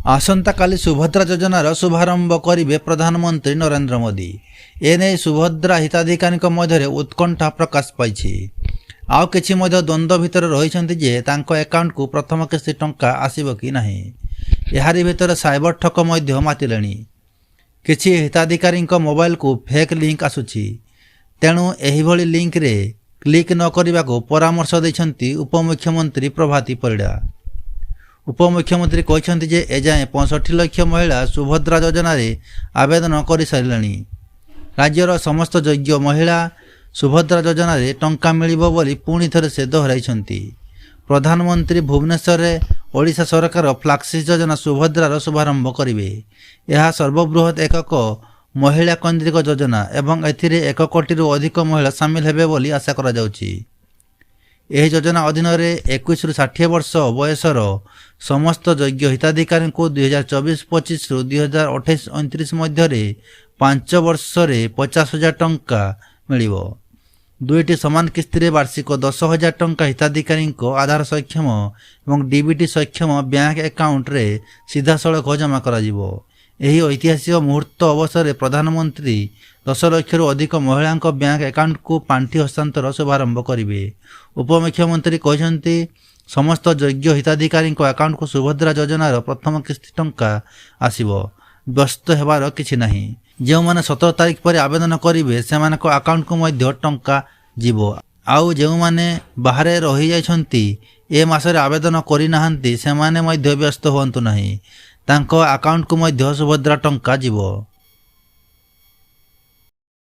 ଆସନ୍ତାକାଲି ସୁଭଦ୍ରା ଯୋଜନାର ଶୁଭାରମ୍ଭ କରିବେ ପ୍ରଧାନମନ୍ତ୍ରୀ ନରେନ୍ଦ୍ର ମୋଦି। ଏନେଇ ସୁଭଦ୍ରା ହିତାଧିକାରୀଙ୍କ ମଧ୍ୟରେ ଉତ୍କଣ୍ଠା ପ୍ରକାଶ ପାଇଛି। ଆଉ କିଛି ମଧ୍ୟ ଦ୍ୱନ୍ଦ୍ୱ ଭିତରେ ରହିଛନ୍ତି ଯେ ତାଙ୍କ ଆକାଉଣ୍ଟକୁ ପ୍ରଥମ କିସ୍ତି ଟଙ୍କା ଆସିବ କି ନାହିଁ। ଏହାରି ଭିତରେ ସାଇବର ଠକ ମଧ୍ୟ ମାତିଲେଣି। କିଛି ହିତାଧିକାରୀଙ୍କ ମୋବାଇଲକୁ ଫେକ୍ ଲିଙ୍କ ଆସୁଛି, ତେଣୁ ଏହିଭଳି ଲିଙ୍କରେ କ୍ଲିକ୍ ନ କରିବାକୁ ପରାମର୍ଶ ଦେଇଛନ୍ତି ଉପମୁଖ୍ୟମନ୍ତ୍ରୀ ପ୍ରଭାତୀ ପରିଡ଼ା। ଉପମୁଖ୍ୟମନ୍ତ୍ରୀ କହିଛନ୍ତି ଯେ ଏଯାଏଁ 65 ଲକ୍ଷ ମହିଳା ସୁଭଦ୍ରା ଯୋଜନାରେ ଆବେଦନ କରିସାରିଲେଣି। ରାଜ୍ୟର ସମସ୍ତ ଯୋଗ୍ୟ ମହିଳା ସୁଭଦ୍ରା ଯୋଜନାରେ ଟଙ୍କା ମିଳିବ ବୋଲି ପୁଣି ଥରେ ସେ ଦୋହରାଇଛନ୍ତି। ପ୍ରଧାନମନ୍ତ୍ରୀ ଭୁବନେଶ୍ୱରରେ ଓଡ଼ିଶା ସରକାର ଫ୍ଲାଗସିପ୍ ଯୋଜନା ସୁଭଦ୍ରାର ଶୁଭାରମ୍ଭ କରିବେ। ଏହା ସର୍ବବୃହତ୍ ଏକକ ମହିଳା କୈନ୍ଦ୍ରିକ ଯୋଜନା ଏବଂ ଏଥିରେ 1 କୋଟିରୁ ଅଧିକ ମହିଳା ସାମିଲ ହେବେ ବୋଲି ଆଶା କରାଯାଉଛି। ଏହି ଯୋଜନା ଅଧୀନରେ 21ରୁ 60 ବର୍ଷ ବୟସର ସମସ୍ତ ଯୋଗ୍ୟ ହିତାଧିକାରୀଙ୍କୁ 2024-25ରୁ 2028-29 ମଧ୍ୟରେ 5 ବର୍ଷରେ 50,000 ଟଙ୍କା ମିଳିବ। ଦୁଇଟି ସମାନ କିସ୍ତିରେ ବାର୍ଷିକ 10,000 ଟଙ୍କା ହିତାଧିକାରୀଙ୍କ ଆଧାର ସକ୍ଷମ ଏବଂ ଡିବିଟି ସକ୍ଷମ ବ୍ୟାଙ୍କ ଆକାଉଣ୍ଟରେ ସିଧାସଳଖ ଜମା କରାଯିବ। ଏହି ଐତିହାସିକ ମୁହୂର୍ତ୍ତ ଅବସରରେ ପ୍ରଧାନମନ୍ତ୍ରୀ 10 ଲକ୍ଷରୁ ଅଧିକ ମହିଳାଙ୍କ ବ୍ୟାଙ୍କ ଆକାଉଣ୍ଟକୁ ପାଣ୍ଠି ହସ୍ତାନ୍ତର ଶୁଭାରମ୍ଭ କରିବେ। ଉପମୁଖ୍ୟମନ୍ତ୍ରୀ କହିଛନ୍ତି, ସମସ୍ତ ଯୋଗ୍ୟ ହିତାଧିକାରୀଙ୍କ ଆକାଉଣ୍ଟକୁ ସୁଭଦ୍ରା ଯୋଜନାର ପ୍ରଥମ କିସ୍ତି ଟଙ୍କା ଆସିବ। ବ୍ୟସ୍ତ ହେବାର କିଛି ନାହିଁ। ଯେଉଁମାନେ 17 ତାରିଖ ପରେ ଆବେଦନ କରିବେ ସେମାନଙ୍କ ଆକାଉଣ୍ଟକୁ ମଧ୍ୟ ଟଙ୍କା ଯିବ। ଆଉ ଯେଉଁମାନେ ବାହାରେ ରହିଯାଇଛନ୍ତି, ଏ ମାସରେ ଆବେଦନ କରିନାହାନ୍ତି, ସେମାନେ ମଧ୍ୟ ବ୍ୟସ୍ତ ହୁଅନ୍ତୁ ନାହିଁ। ତାଙ୍କ ଆକାଉଣ୍ଟକୁ ମଧ୍ୟ ସୁଭଦ୍ରା ଟଙ୍କା ଯିବ।